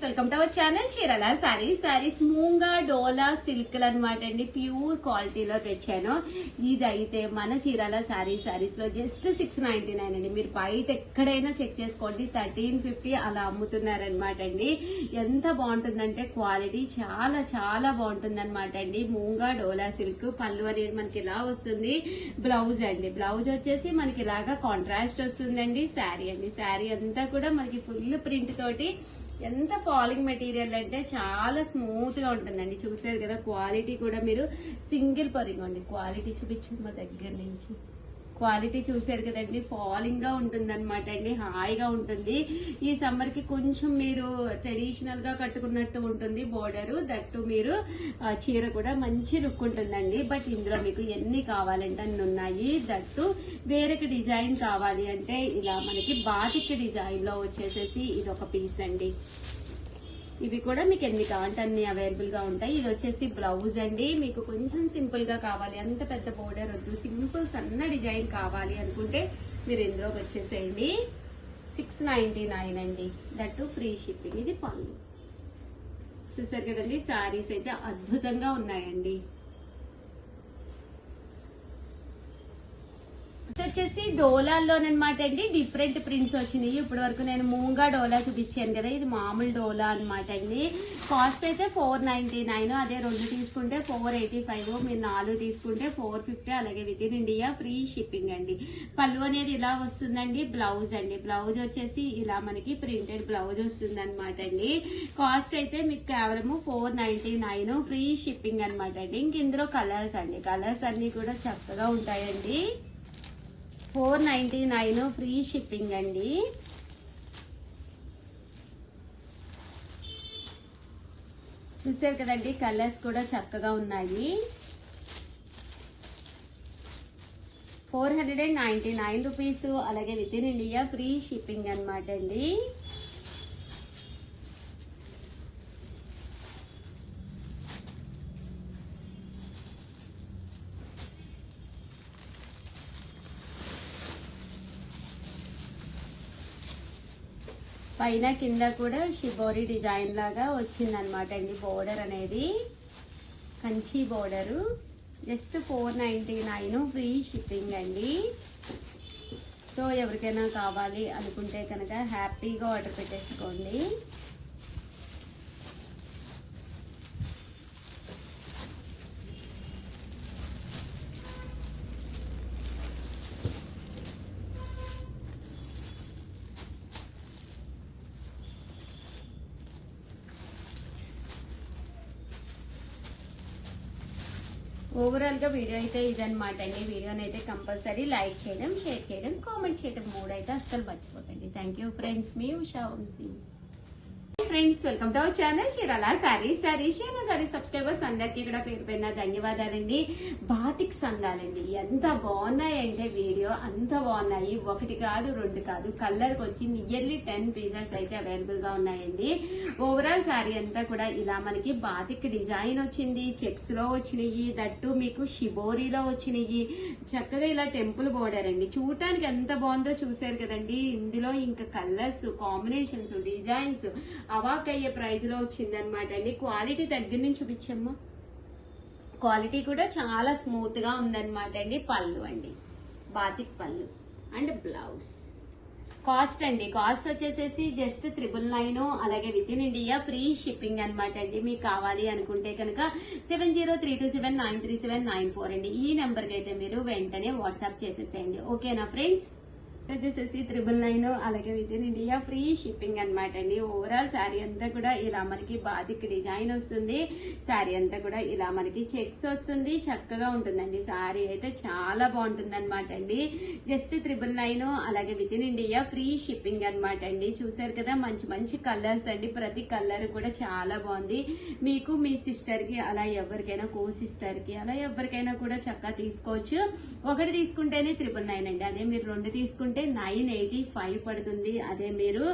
Welcome to our channel చీరల సారీస్ మూంగా డోలా silk అనమాట అండి. ప్యూర్ క్వాలిటీలో తెచ్చాను. ఇదైతే మన చీరల సారీస్ లో జస్ట్ 699 అండి. మీరు బయట ఎక్కడైనా చెక్ చేసుకోండి, 1350 అలా అమ్ముతున్నారనమాట అండి. ఎంత బాగుంటుందంటే క్వాలిటీ చాలా చాలా బాగుంటుంది అనమాట అండి. మూంగా డోలా సిల్క్. పళ్ళు అనేది మనకి ఇలా వస్తుంది. బ్లౌజ్ అండి, బ్లౌజ్ వచ్చేసి మనకి ఇలాగా కాంట్రాస్ట్ వస్తుందండి. శారీ అంతా కూడా మనకి ఫుల్ ప్రింట్ తోటి ఎంత ఫాలింగ్ మెటీరియల్ అంటే చాలా స్మూత్ గా ఉంటుందండి. చూసారు కదా, క్వాలిటీ కూడా మీరు సింగిల్ పరిగండి. క్వాలిటీ చూపించండి మా దగ్గర నుంచి. క్వాలిటీ చూసారు కదండి, ఫాలింగ్ గా ఉంటుంది అనమాట అండి. హాయిగా ఉంటుంది. ఈ సమ్మర్ కి కొంచెం మీరు ట్రెడిషనల్ గా కట్టుకున్నట్టు ఉంటుంది బోర్డర్. దట్టు మీరు చీర కూడా మంచి లుక్ ఉంటుందండి. బట్ ఇందులో మీకు ఎన్ని కావాలంటే అన్ని ఉన్నాయి. దట్టు వేరొక డిజైన్ కావాలి అంటే ఇలా మనకి బాతిక్ డిజైన్ లో వచ్చేసేసి ఇది ఒక పీస్ అండి. ఇవి కూడా మీకు ఎన్ని కావాలంటే అన్ని అవైలబుల్ గా ఉంటాయి. ఇది వచ్చేసి బ్లౌజ్ అండి. మీకు కొంచెం సింపుల్ గా కావాలి, అంత పెద్ద బోర్డర్ వద్దు, సింపుల్ సన్న డిజైన్ కావాలి అనుకుంటే మీరు ఇందులోకి వచ్చేసేయండి. 699 అండి. That free shipping. ఇది పళ్ళు. చూసారు కదండి, శారీస్ అయితే అద్భుతంగా ఉన్నాయండి. వచ్చేసి డోలాల్లోనమాట అండి. డిఫరెంట్ ప్రింట్స్ వచ్చినాయి. ఇప్పటి వరకు నేను మూంగా డోలా చూపించాను కదా, ఇది మామూలు డోలా అనమాట అండి. కాస్ట్ అయితే 499. అదే 2 తీసుకుంటే 485. మీరు 4 తీసుకుంటే 450. అలాగే with in India free shipping అండి. పళ్ళు అనేది ఇలా వస్తుందండి. బ్లౌజ్ అండి, బ్లౌజ్ వచ్చేసి ఇలా మనకి ప్రింటెడ్ బ్లౌజ్ వస్తుంది అనమాట అండి. కాస్ట్ అయితే మీకు కేవలం 499 ఫ్రీ షిప్పింగ్ అనమాట అండి. ఇంక ఇందులో కలర్స్ అండి, కలర్స్ అన్ని కూడా చక్కగా ఉంటాయండి. 499 ఫ్రీ షిప్పింగ్ అండి. చూసారు కదండి, కలర్స్ కూడా చక్కగా ఉన్నాయి. 499 రూపీస్. అలాగే with in India free shipping అనమాట అండి. పైన కింద కూడా షిబోరి డిజైన్ లాగా వచ్చిందనమాట అండి. బోర్డర్ అనేది Kanchi border. Just 499 free shipping అండి. సో ఎవరికైనా కావాలి అనుకుంటే కనుక హ్యాపీగా ఆర్డర్ పెట్టేసుకోండి. ఓవరాల్ గా వీడియో అయితే ఇదనమాట అండి. వీడియోని అయితే కంపల్సరీ లైక్ చేయడం, షేర్ చేయడం, కామెంట్ చేయడం 3 అయితే అస్సలు మర్చిపోకండి. Thank you friends. మీ Usha Vamsi. Friends, welcome to our channel చీరల సారీస్ సబ్స్క్రైబర్స్ అందరికీ కూడా పేరు పైన ధన్యవాదాలండి. బాతిక్ సందాలండి, ఎంత బాగున్నాయంటే వీడియో అంత బాగున్నాయి. 1 కాదు 2 కాదు, కలర్ కి వచ్చి నియర్లీ 10 పీసెస్ అయితే అవైలబుల్ గా ఉన్నాయండి. ఓవరాల్ సారీ అంతా కూడా ఇలా మనకి బాతిక్ డిజైన్ వచ్చింది. చెక్స్ లో వచ్చినాయి, దట్టు మీకు షిబోరీలో వచ్చినాయి. చక్కగా ఇలా టెంపుల్ బోర్డర్ అండి. చూడటానికి ఎంత బాగుందో చూసారు కదండి. ఇందులో ఇంకా కలర్స్ కాంబినేషన్స్, డిజైన్స్ అవాక్ అయ్యే ప్రైజ్ లో వచ్చిందనమాట అండి. క్వాలిటీ దగ్గర నుంచి చూపించమ్మా. క్వాలిటీ కూడా చాలా స్మూత్ గా ఉందనమాట అండి. పళ్ళు అండి, బాతిక్ పళ్ళు అండ్ బ్లౌజ్. కాస్ట్ అండి, కాస్ట్ వచ్చేసేసి జస్ట్ 999. అలాగే with in India free shipping అనమాట అండి. మీకు కావాలి అనుకుంటే కనుక 7032793794 అండి. ఈ నెంబర్ కి అయితే మీరు వెంటనే వాట్సాప్ చేసేసేయండి. ఓకేనా ఫ్రెండ్స్? వచ్చేసేసి 999. అలాగే with in India free shipping అనమాట అండి. ఓవరాల్ శారీ అంతా కూడా ఇలా మనకి బాతిక్ డిజైన్ వస్తుంది. శారీ అంతా కూడా ఇలా మనకి చెక్స్ వస్తుంది. చక్కగా ఉంటుందండి. శారీ అయితే చాలా బాగుంటుంది అనమాట అండి. జస్ట్ 999. అలాగే with in India free shipping అనమాట అండి. చూసారు కదా, మంచి మంచి కలర్స్ అండి. ప్రతి కలర్ కూడా చాలా బాగుంది. మీకు మీ సిస్టర్ కి అలా ఎవరికైనా, కో సిస్టర్ కి అలా ఎవరికైనా కూడా చక్కగా తీసుకోవచ్చు. 1 తీసుకుంటేనే 999 అండి. అదే మీరు 2 తీసుకుంటే తీసుకుంటే 985 పడుతుంది. అదే మీరు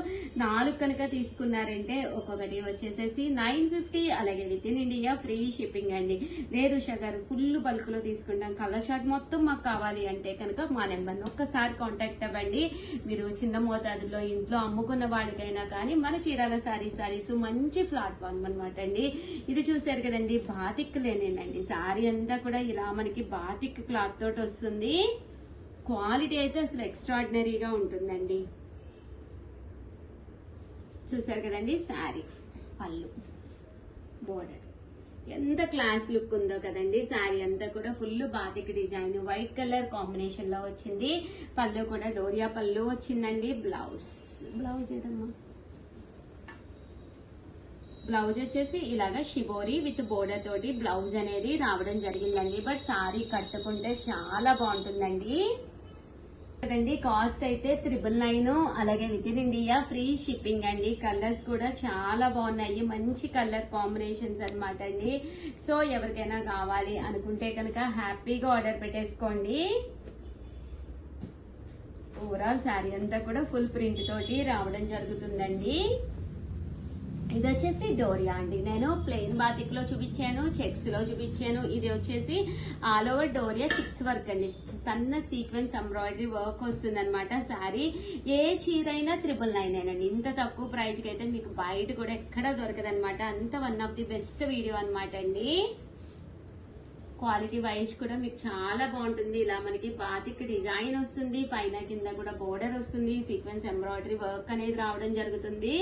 4 కనుక తీసుకున్నారంటే ఒక్కొక్కటి వచ్చేసేసి 950. అలాగే with in India free shipping అండి. లేదు ఉషా గారు ఫుల్ బల్క్ లో తీసుకుంటాం, కలర్ షార్ట్ మొత్తం మాకు కావాలి అంటే కనుక మా నెంబర్ ఒక్కసారి కాంటాక్ట్ అవ్వండి. మీరు చిన్న మోతాదులో ఇంట్లో అమ్ముకున్న వాడికైనా కానీ మన చీరాల సారీస్ మంచి ప్లాట్ఫామ్ అనమాట అండి. ఇది చూసారు కదండి, బాతిక్ లేనేనండి. సారీ అంతా కూడా ఇలా మనకి బాతిక్ క్లాత్ తోటి వస్తుంది. క్వాలిటీ అయితే అసలు ఎక్స్ట్రాడినరీగా ఉంటుందండి. చూసారు కదండి, శారీ పళ్ళు బోర్డర్ ఎంత క్లాస్ లుక్ ఉందో కదండి. శారీ అంతా కూడా full batik design white colour combination లో వచ్చింది. పళ్ళు కూడా డోరియా పళ్ళు వచ్చిందండి. బ్లౌజ్ ఏదమ్మా, బ్లౌజ్ వచ్చేసి ఇలాగా షిబోరి విత్ బోర్డర్ తోటి బ్లౌజ్ అనేది రావడం జరిగిందండి. బట్ సారీ కట్టుకుంటే చాలా బాగుంటుందండి కదండి. కాస్ట్ అయితే 999. అలాగే with in India free shipping అండి. కలర్స్ కూడా చాలా బాగున్నాయి, మంచి కలర్ కాంబినేషన్స్ అనమాట అండి. సో ఎవరికైనా కావాలి అనుకుంటే కనుక హ్యాపీగా ఆర్డర్ పెట్టేసుకోండి. ఓవరాల్ శారీ అంతా కూడా ఫుల్ ప్రింట్ తోటి రావడం జరుగుతుందండి. ఇది వచ్చేసి డోరియా అండి. నేను ప్లెయిన్ బాతిక్ లో చూపించాను, చెక్స్ లో చూపించాను. ఇది వచ్చేసి all over doria chips work అండి. సన్న సీక్వెన్స్ ఎంబ్రాయిడరీ వర్క్ వస్తుంది అనమాట. శారీ ఏ చీర అయినా 999 అండి. ఇంత తక్కువ ప్రైస్ కి అయితే మీకు బయట కూడా ఎక్కడా దొరకదు అనమాట. అంత one of the best video అనమాట అండి. క్వాలిటీ వైజ్ కూడా మీకు చాలా బాగుంటుంది. ఇలా మనకి బాతిక్ డిజైన్ వస్తుంది, పైన కింద కూడా బోర్డర్ వస్తుంది, సీక్వెన్స్ ఎంబ్రాయిడరీ వర్క్ అనేది రావడం జరుగుతుంది.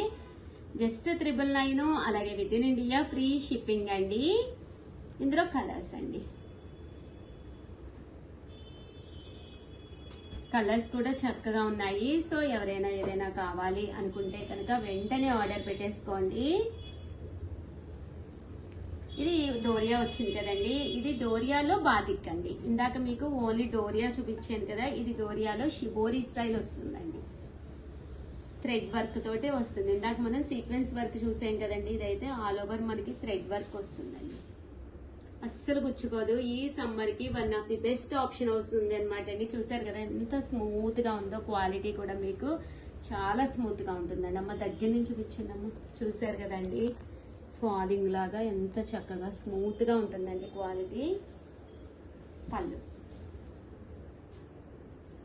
జస్ట్ 999. అలాగే with in India free shipping అండి. ఇందులో కలర్స్ అండి, కలర్స్ కూడా చక్కగా ఉన్నాయి. సో ఎవరైనా ఏదైనా కావాలి అనుకుంటే కనుక వెంటనే ఆర్డర్ పెట్టేసుకోండి. ఇది డోరియా వచ్చింది కదండి. ఇది డోరియాలో బాతిక్ అండి. ఇందాక మీకు ఓన్లీ డోరియా చూపించాను కదా, ఇది డోరియాలో షిబోరి స్టైల్ వస్తుందండి. థ్రెడ్ వర్క్ తోటే వస్తుంది. ఇందాక మనం సీక్వెన్స్ వర్క్ చూసాం కదండి, ఇదైతే ఆల్ ఓవర్ మనకి థ్రెడ్ వర్క్ వస్తుందండి. అస్సలు గుచ్చుకోదు. ఈ సమ్మర్ కి one of the best option వస్తుంది అనమాట అండి. చూసారు కదా ఎంత స్మూత్ గా ఉందో, క్వాలిటీ కూడా మీకు చాలా స్మూత్ గా ఉంటుందండి. అమ్మ దగ్గర నుంచి చూపించండి అమ్మ. చూసారు కదండి, ఫాలింగ్ లాగా ఎంత చక్కగా స్మూత్ గా ఉంటుందండి క్వాలిటీ. పళ్ళు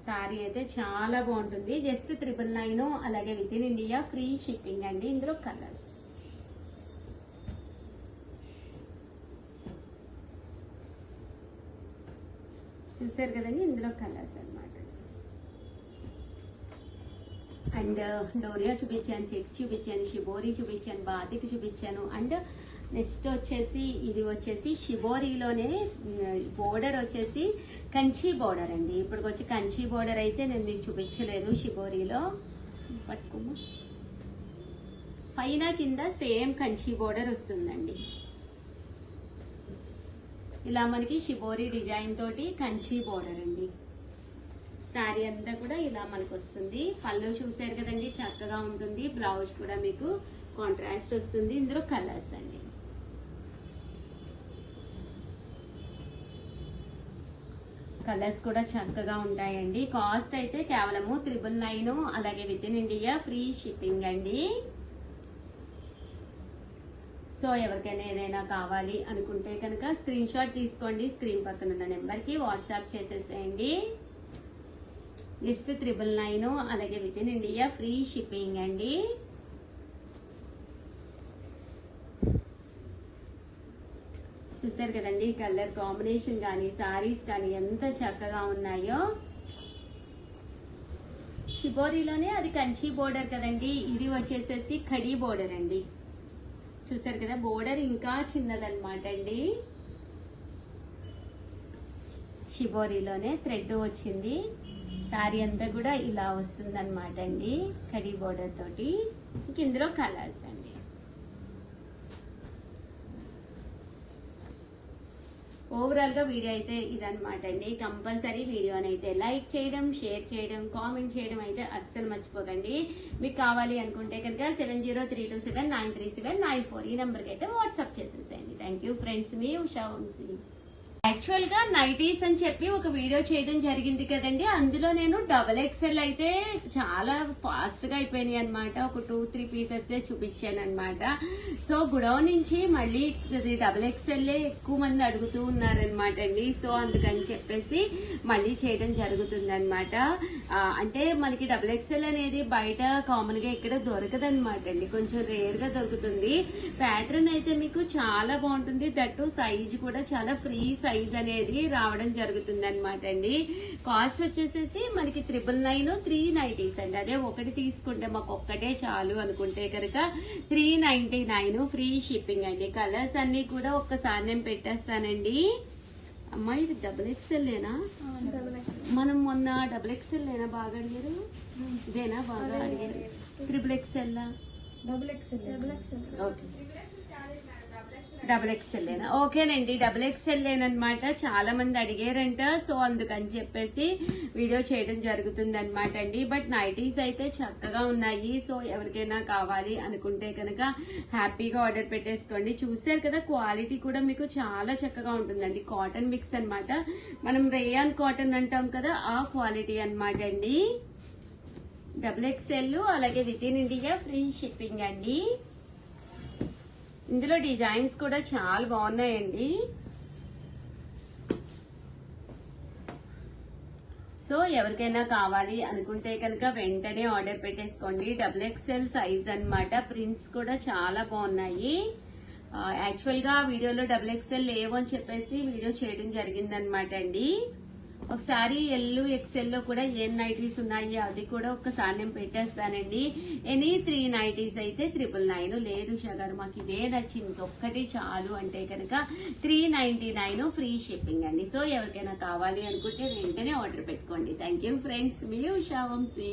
శారీ అయితే చాలా బాగుంటుంది. జస్ట్ 999. అలాగే with in India free shipping అండి. ఇందులో కలర్స్ చూసారు కదండి, ఇందులో కలర్స్ అనమాట. అండ్ డోరియా చూపించాను, చెక్స్ చూపించాను, షిబోరి చూపించాను, బాతిక్ చూపించాను. అండ్ నెక్స్ట్ వచ్చేసి ఇది వచ్చేసి షిబోరిలోనే బోర్డర్ వచ్చేసి కంచి బోర్డర్ అండి. ఇప్పుడు వచ్చి కంచి బోర్డర్ అయితే నేను మీకు చూపించలేదు. షిబోరిలో పట్టుకోమా, పైన కింద సేమ్ కంచి బోర్డర్ వస్తుందండి. ఇలా మనకి షిబోరి డిజైన్ తోటి కంచి బోర్డర్ అండి. శారీ అంతా కూడా ఇలా మనకు వస్తుంది. పళ్ళు చూసారు కదండి, చక్కగా ఉంటుంది. బ్లౌజ్ కూడా మీకు కాంట్రాస్ట్ వస్తుంది. ఇందులో కలర్స్ అండి. కలర్స్ కూడా చక్కగా ఉంటాయండి. కాస్ట్ అయితే కేవలము 999. అలాగే with in India free shipping అండి. సో ఎవరికైనా ఏదైనా కావాలి అనుకుంటే కనుక స్క్రీన్ షాట్ తీసుకోండి. స్క్రీన్ పక్కన ఉన్న నెంబర్ కి వాట్సాప్ చేసేసేయండి. లిస్ట్ 999. అలాగే with in India free shipping అండి. చూసారు కదండి, కలర్ కాంబినేషన్ కానీ సారీస్ కానీ ఎంత చక్కగా ఉన్నాయో. షిబోరిలోనే అది కంచి బోర్డర్ కదండి, ఇది వచ్చేసేసి ఖడీ బోర్డర్ అండి. చూసారు కదా, బోర్డర్ ఇంకా చిన్నదన్నమాట అండి. షిబోరిలోనే థ్రెడ్ వచ్చింది. శారీ అంతా కూడా ఇలా వస్తుంది అనమాట అండి, ఖడీ బోర్డర్ తోటి. ఇందులో కలర్స్ అండి. ఓవరాల్ గా వీడియో అయితే ఇదనమాట అండి. కంపల్సరీ వీడియోని అయితే లైక్ చేయడం, షేర్ చేయడం, కామెంట్ చేయడం అయితే అస్సలు మర్చిపోకండి. మీకు కావాలి అనుకుంటే కనుక 703279937994 ఈ నెంబర్కి అయితే వాట్సాప్ చేసేసేయండి. థ్యాంక్ యూ ఫ్రెండ్స్, మీ ఉషా వంశీ. యాక్చువల్ గా నైటీస్ అని చెప్పి ఒక వీడియో చేయడం జరిగింది కదండి. అందులో నేను XXL అయితే చాలా ఫాస్ట్ గా అయిపోయినాయి అనమాట. ఒక 2-3 పీసెస్ చూపించాను అనమాట. సో గుడౌన్ నుంచి మళ్ళీ XXL ఎక్కువ మంది అడుగుతూ ఉన్నారనమాట అండి. సో అందుకని చెప్పేసి మళ్ళీ చేయడం జరుగుతుంది అనమాట. అంటే మనకి XXL అనేది బయట కామన్ గా ఇక్కడ దొరకదనమాట అండి, కొంచెం రేర్ గా దొరుకుతుంది. ప్యాటర్న్ అయితే మీకు చాలా బాగుంటుంది, దట్టు సైజ్ కూడా చాలా ఫ్రీ సైజ్ అనేది రావడం జరుగుతుంది అనమాట అండి. కాస్ట్ వచ్చేసేసి మనకి 999 3 నైటీస్ అండి. అదే ఒకటి తీసుకుంటే మాకు ఒక్కటే చాలు అనుకుంటే కనుక 399 ఫ్రీ షిప్పింగ్ అండి. కలర్స్ అన్ని కూడా ఒక్కసారి నేను పెట్టేస్తానండి. అమ్మా ఇది XXLేనా? మనం మొన్న XXLేనా బాగా అడిగారు? ఇదేనా బాగా అడిగారు? XXL ఓకే, XXLేనా? ఓకేనండి, XXLేనమాట. చాలా మంది అడిగారంట. సో అందుకని చెప్పేసి వీడియో చేయడం జరుగుతుంది అనమాట అండి. బట్ నైటీస్ అయితే చక్కగా ఉన్నాయి. సో ఎవరికైనా కావాలి అనుకుంటే కనుక హ్యాపీగా ఆర్డర్ పెట్టేసుకోండి. చూసారు కదా, క్వాలిటీ కూడా మీకు చాలా చక్కగా ఉంటుందండి. కాటన్ మిక్స్ అనమాట, మనం రేయాన్ కాటన్ అంటాం కదా, ఆ క్వాలిటీ అనమాట అండి. XXL అలాగే with in India free shipping అండి. ఇందులో డిజైన్స్ కూడా చాలా బాగున్నాయండి. సో ఎవరికైనా కావాలి అనుకుంటే కనుక వెంటనే ఆర్డర్ పెట్టేసుకోండి. XXL సైజ్ అన్నమాట. ప్రింట్స్ కూడా చాలా బాగున్నాయి. యాక్చువల్ గా వీడియోలో XXL లేవు అని చెప్పేసి వీడియో చేయడం జరిగిందనమాట అండి. ఒకసారి XL లో కూడా ఏం నైటీస్ ఉన్నాయి అది కూడా ఒక్కసారి నేను పెట్టేస్తానండి. ఎనీ 3 నైటీస్ అయితే 999. లేదు షగారు మాకు ఇదే నచ్చింది ఒక్కటి చాలు అంటే కనుక 399 ఫ్రీ షిప్పింగ్ అండి. సో ఎవరికైనా కావాలి అనుకుంటే వెంటనే ఆర్డర్ పెట్టుకోండి. థ్యాంక్ యూ ఫ్రెండ్స్, మీ ఉషా వంశీ.